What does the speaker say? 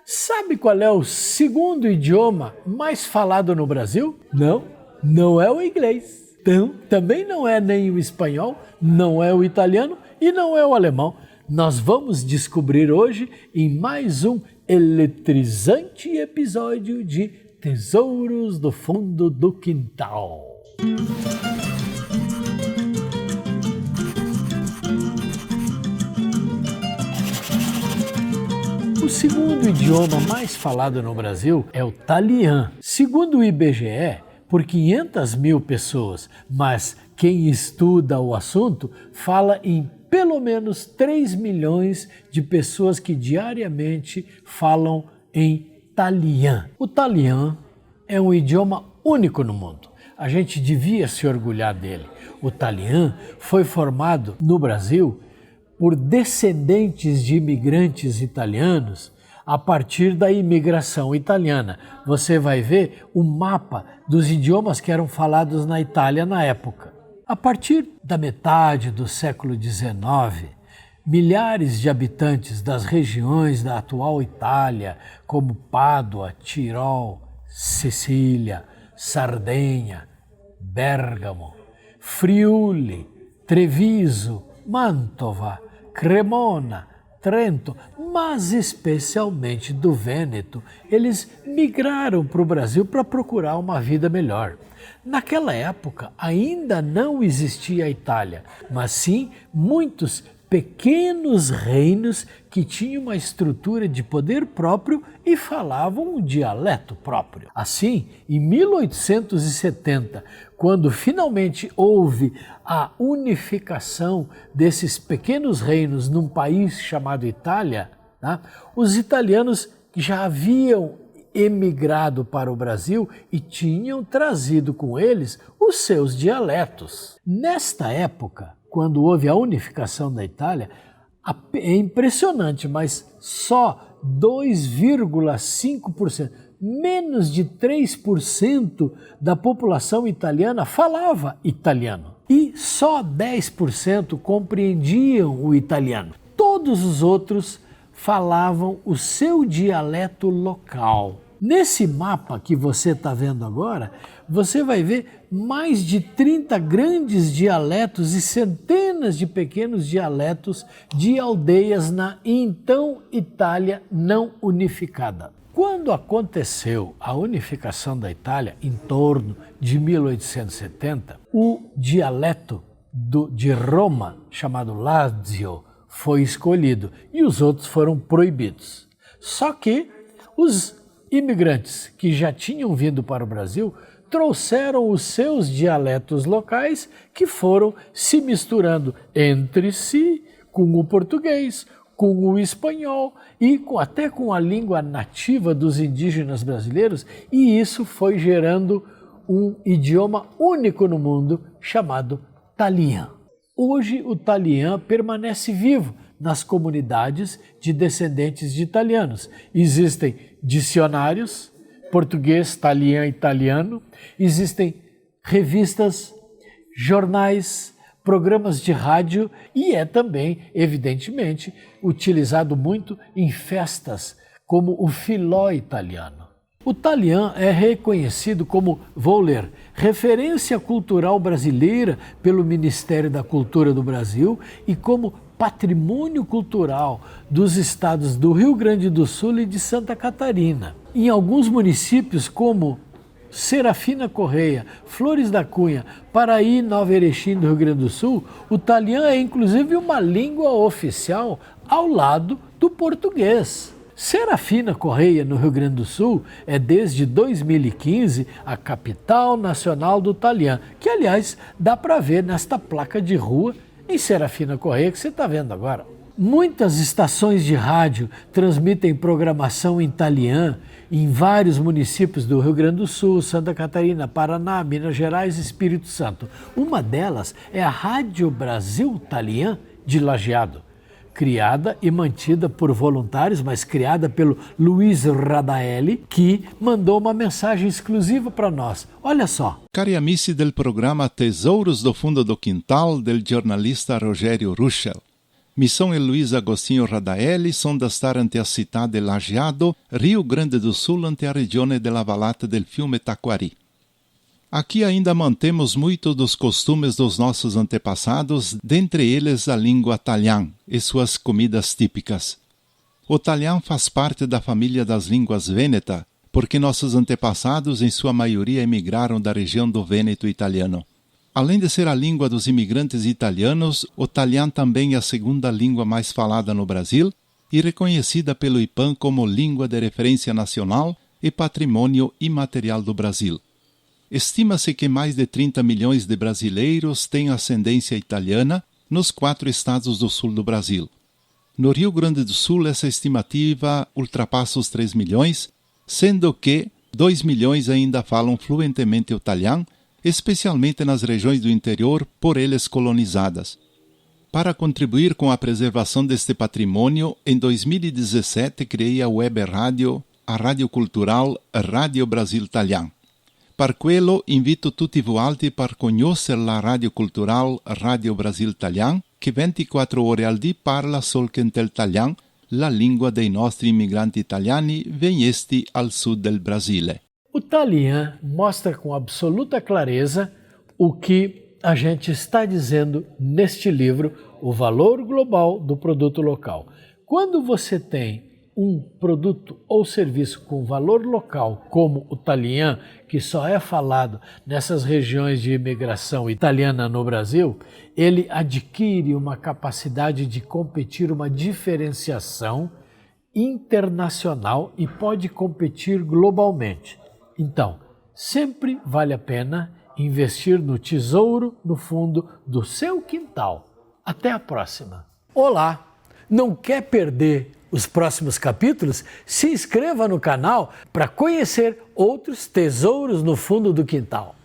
Sabe qual é o segundo idioma mais falado no Brasil? Não é o inglês. Também não é nem o espanhol, não é o italiano e não é o alemão. Nós vamos descobrir hoje em mais um eletrizante episódio de Tesouros do Fundo do Quintal. O segundo idioma mais falado no Brasil é o talian. Segundo o IBGE, por 500 mil pessoas, mas quem estuda o assunto fala em pelo menos 3 milhões de pessoas que diariamente falam em talian. O talian é um idioma único no mundo. A gente devia se orgulhar dele. O talian foi formado no Brasil por descendentes de imigrantes italianos a partir da imigração italiana. Você vai ver o mapa dos idiomas que eram falados na Itália na época. A partir da metade do século XIX, milhares de habitantes das regiões da atual Itália, como Pádua, Tirol, Sicília, Sardenha, Bergamo, Friuli, Treviso, Mantova, Cremona, Trento, mas especialmente do Vêneto, eles migraram para o Brasil para procurar uma vida melhor. Naquela época ainda não existia a Itália, mas sim muitos pequenos reinos que tinham uma estrutura de poder próprio e falavam um dialeto próprio. Assim, em 1870, quando finalmente houve a unificação desses pequenos reinos num país chamado Itália, os italianos já haviam emigrado para o Brasil e tinham trazido com eles os seus dialetos. Nesta época, quando houve a unificação da Itália, é impressionante, mas só 2,5%, menos de 3% da população italiana falava italiano. E só 10% compreendiam o italiano. Todos os outros falavam o seu dialeto local. Nesse mapa que você está vendo agora, você vai ver mais de 30 grandes dialetos e centenas de pequenos dialetos de aldeias na então Itália não unificada. Quando aconteceu a unificação da Itália, em torno de 1870, o dialeto de Roma, chamado Lazio, foi escolhido e os outros foram proibidos. Só que os imigrantes que já tinham vindo para o Brasil trouxeram os seus dialetos locais que foram se misturando entre si com o português, com o espanhol e até com a língua nativa dos indígenas brasileiros, e isso foi gerando um idioma único no mundo chamado talian. Hoje o talian permanece vivo nas comunidades de descendentes de italianos. Existem dicionários, português, talian, italiano, existem revistas, jornais, programas de rádio e é também, evidentemente, utilizado muito em festas, como o filó italiano. O talian é reconhecido como, vou ler, referência cultural brasileira pelo Ministério da Cultura do Brasil e como patrimônio cultural dos estados do Rio Grande do Sul e de Santa Catarina. Em alguns municípios como Serafina Correia, Flores da Cunha, Paraí e Nova Erechim do Rio Grande do Sul, o talian é inclusive uma língua oficial ao lado do português. Serafina Correia, no Rio Grande do Sul, é desde 2015 a capital nacional do talian, que aliás dá para ver nesta placa de rua em Serafina Correia que você está vendo agora. Muitas estações de rádio transmitem programação em talian em vários municípios do Rio Grande do Sul, Santa Catarina, Paraná, Minas Gerais e Espírito Santo. Uma delas é a Rádio Brasil Talian de Lajeado, criada e mantida por voluntários, mas criada pelo Luiz Radaeli, que mandou uma mensagem exclusiva para nós. Olha só. Cari amici del programa Tesouros do Fundo do Quintal, del jornalista Rogério Ruschel. Missão e Luiz Agostinho Radaelli são da estar ante a cidade de Lajeado, Rio Grande do Sul, ante a região da Vallata del Fiume Taquari. Aqui ainda mantemos muitos dos costumes dos nossos antepassados, dentre eles a língua talhã e suas comidas típicas. O talhã faz parte da família das línguas vêneta, porque nossos antepassados, em sua maioria, emigraram da região do Vêneto italiano. Além de ser a língua dos imigrantes italianos, o talhã também é a segunda língua mais falada no Brasil e reconhecida pelo IPAM como língua de referência nacional e patrimônio imaterial do Brasil. Estima-se que mais de 30 milhões de brasileiros têm ascendência italiana nos 4 estados do sul do Brasil. No Rio Grande do Sul, essa estimativa ultrapassa os 3 milhões, sendo que 2 milhões ainda falam fluentemente o talhã, especialmente nas regiões do interior por eles colonizadas. Para contribuir com a preservação deste patrimônio, em 2017 criei a web rádio, a rádio cultural Rádio Brasil Talhã. Per quello invito tutti voi per conoscere la radio cultural Radio Brasil Talhã, che 24 ore al dì parla solamente il talhã, la lingua dei nostri immigranti italiani veniesti al sud del Brasile. O talhã mostra com absoluta clareza o que a gente está dizendo neste livro, O Valor Global do Produto Local. Quando você tem um produto ou serviço com valor local, como o talhã, que só é falado nessas regiões de imigração italiana no Brasil, ele adquire uma capacidade de competir, uma diferenciação internacional e pode competir globalmente. Então, sempre vale a pena investir no tesouro no fundo do seu quintal. Até a próxima. Olá! Não quer perder os próximos capítulos? Se inscreva no canal para conhecer outros tesouros no fundo do quintal.